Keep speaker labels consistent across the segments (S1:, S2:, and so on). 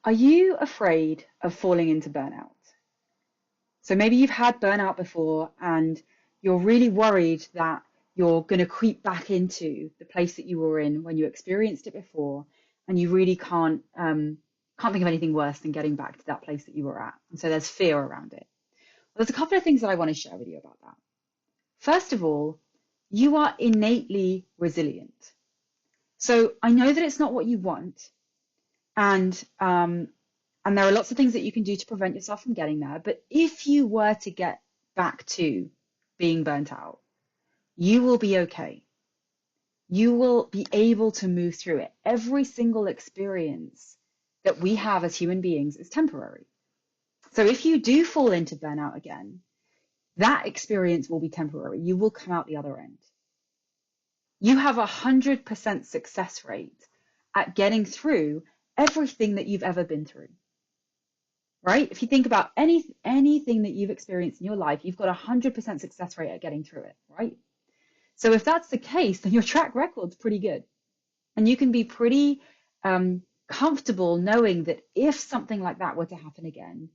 S1: Are you afraid of falling into burnout? So maybe you've had burnout before and you're really worried that you're going to creep back into the place that you were in when you experienced it before, and you really can't think of anything worse than getting back to that place that you were at. And so there's fear around it. Well, there's a couple of things that I want to share with you about that. First of all, you are innately resilient. So I know that it's not what you want, and there are lots of things that you can do to prevent yourself from getting there. But if you were to get back to being burnt out, you will be okay. You will be able to move through it. Every single experience that we have as human beings is temporary. So if you do fall into burnout again, that experience will be temporary. You will come out the other end. You have 100% success rate at getting through everything that you've ever been through. Right? If you think about anything that you've experienced in your life, you've got 100% success rate at getting through it, right? So if that's the case, then your track record's pretty good. And you can be pretty comfortable knowing that if something like that were to happen again,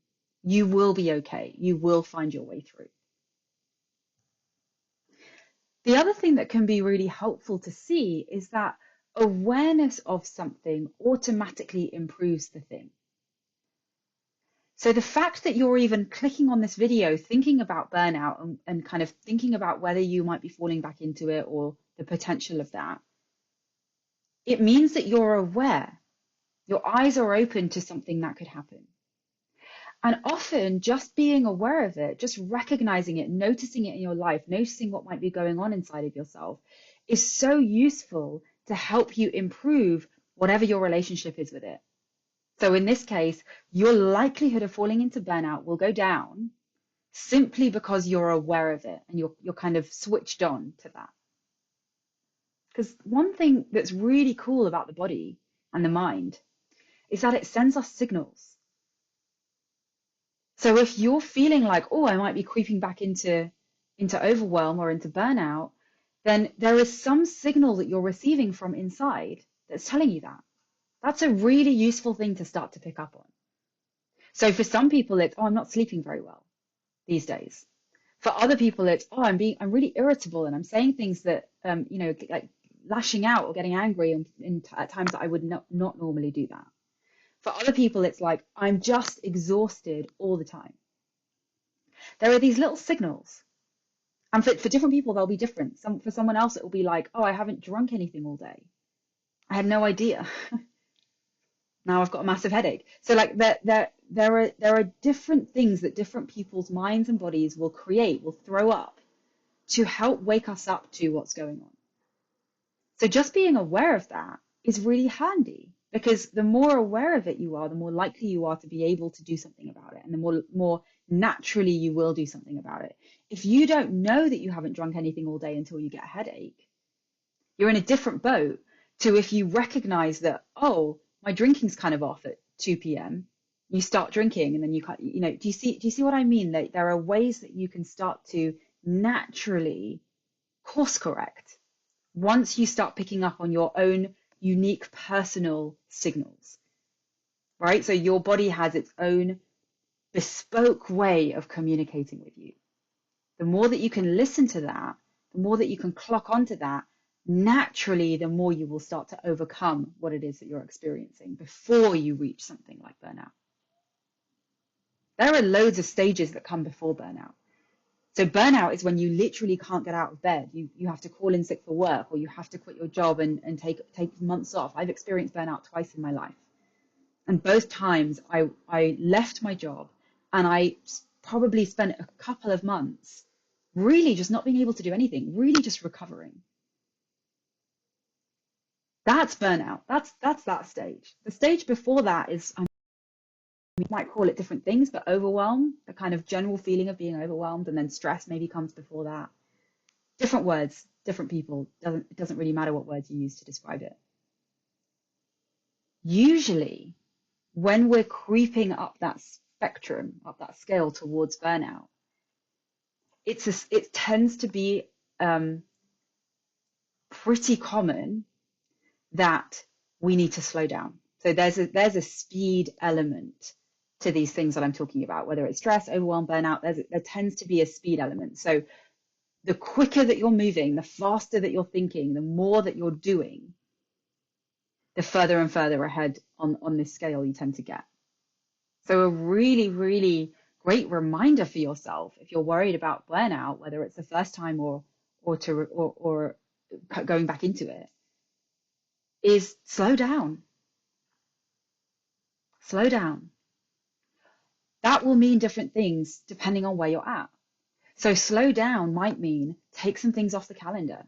S1: you will be okay. You will find your way through. The other thing that can be really helpful to see is that awareness of something automatically improves the thing. So the fact that you're even clicking on this video, thinking about burnout and kind of thinking about whether you might be falling back into it or the potential of that, it means that you're aware. Your eyes are open to something that could happen. And often just being aware of it, just recognizing it, noticing it in your life, noticing what might be going on inside of yourself is so useful to help you improve whatever your relationship is with it. So in this case, your likelihood of falling into burnout will go down simply because you're aware of it and you're kind of switched on to that. Because one thing that's really cool about the body and the mind is that it sends us signals. So if you're feeling like, oh, I might be creeping back into overwhelm or into burnout, then there is some signal that you're receiving from inside that's telling you that. That's a really useful thing to start to pick up on. So for some people, it's, oh, I'm not sleeping very well these days. For other people, it's, oh, I'm really irritable and I'm saying things that, like lashing out or getting angry at times that I would not normally do that. For other people, it's like, I'm just exhausted all the time. There are these little signals. And for different people, they'll be different. For someone else, it will be like, oh, I haven't drunk anything all day. I had no idea. Now I've got a massive headache. So like there are different things that different people's minds and bodies will create, will throw up to help wake us up to what's going on. So just being aware of that is really handy because the more aware of it you are, the more likely you are to be able to do something about it, and the more naturally you will do something about it. If you don't know that you haven't drunk anything all day until you get a headache, you're in a different boat to if you recognize that, oh, my drinking's kind of off at 2 p.m. You start drinking and then do you see what I mean? That there are ways that you can start to naturally course correct once you start picking up on your own unique personal signals, right? So your body has its own bespoke way of communicating with you. The more that you can listen to that, the more that you can clock onto that, naturally, the more you will start to overcome what it is that you're experiencing before you reach something like burnout. There are loads of stages that come before burnout. So burnout is when you literally can't get out of bed. You have to call in sick for work, or you have to quit your job and take months off. I've experienced burnout twice in my life. And both times I left my job and I probably spent a couple of months really just not being able to do anything, really just recovering. That's burnout. That's that stage. The stage before that is, we might call it different things, but overwhelm, the kind of general feeling of being overwhelmed, and then stress maybe comes before that. Different words, different people. It doesn't really matter what words you use to describe it. Usually, when we're creeping up that spectrum, up that scale towards burnout, it tends to be pretty common that we need to slow down. So there's a speed element to these things that I'm talking about, whether it's stress, overwhelm, burnout, there tends to be a speed element. So the quicker that you're moving, the faster that you're thinking, the more that you're doing, the further and further ahead on this scale you tend to get. So a really, really great reminder for yourself, if you're worried about burnout, whether it's the first time or going back into it, is slow down. Slow down. That will mean different things depending on where you're at. So slow down might mean take some things off the calendar,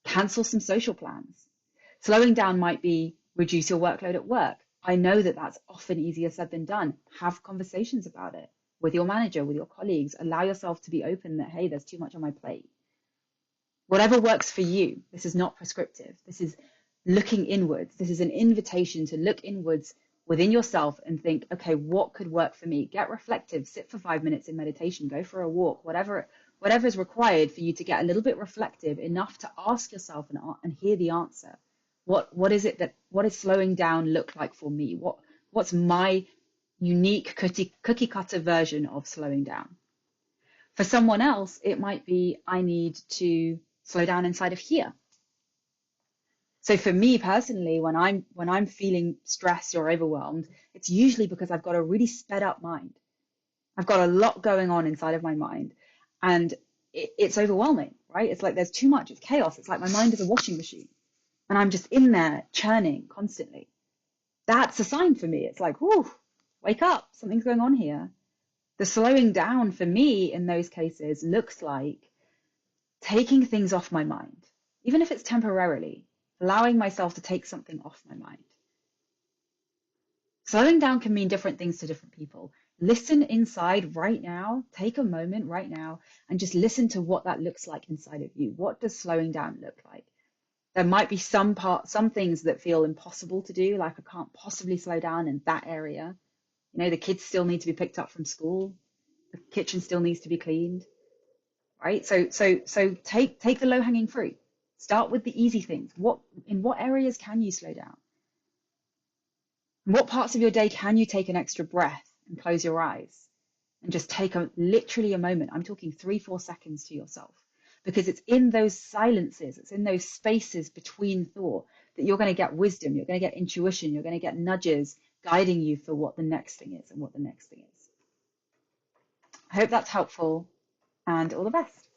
S1: cancel some social plans. Slowing down might be reduce your workload at work. I know that that's often easier said than done. Have conversations about it with your manager, with your colleagues. Allow yourself to be open that, hey, there's too much on my plate. Whatever works for you. This is not prescriptive. This is looking inwards. This is an invitation to look inwards within yourself and think, okay, what could work for me? Get reflective, sit for 5 minutes in meditation, go for a walk, whatever is required for you to get a little bit reflective enough to ask yourself and hear the answer. What does slowing down look like for me? What's my unique cookie cutter version of slowing down? For someone else, it might be, I need to slow down inside of here. So for me personally, when I'm feeling stressed or overwhelmed, it's usually because I've got a really sped up mind. I've got a lot going on inside of my mind, and it's overwhelming, right? It's like there's too much, it's chaos. It's like my mind is a washing machine, and I'm just in there churning constantly. That's a sign for me. It's like, whoo, wake up, something's going on here. The slowing down for me in those cases looks like taking things off my mind, even if it's temporarily, allowing myself to take something off my mind. Slowing down can mean different things to different people. Listen inside right now, take a moment right now and just listen to what that looks like inside of you. What does slowing down look like? There might be some things that feel impossible to do, like I can't possibly slow down in that area. You know, the kids still need to be picked up from school. The kitchen still needs to be cleaned, right? So take the low-hanging fruit. Start with the easy things. In what areas can you slow down? In what parts of your day can you take an extra breath and close your eyes and just take literally a moment? I'm talking 3-4 seconds to yourself, because it's in those silences, it's in those spaces between thought that you're going to get wisdom, you're going to get intuition, you're going to get nudges guiding you for what the next thing is and what the next thing is. I hope that's helpful, and all the best.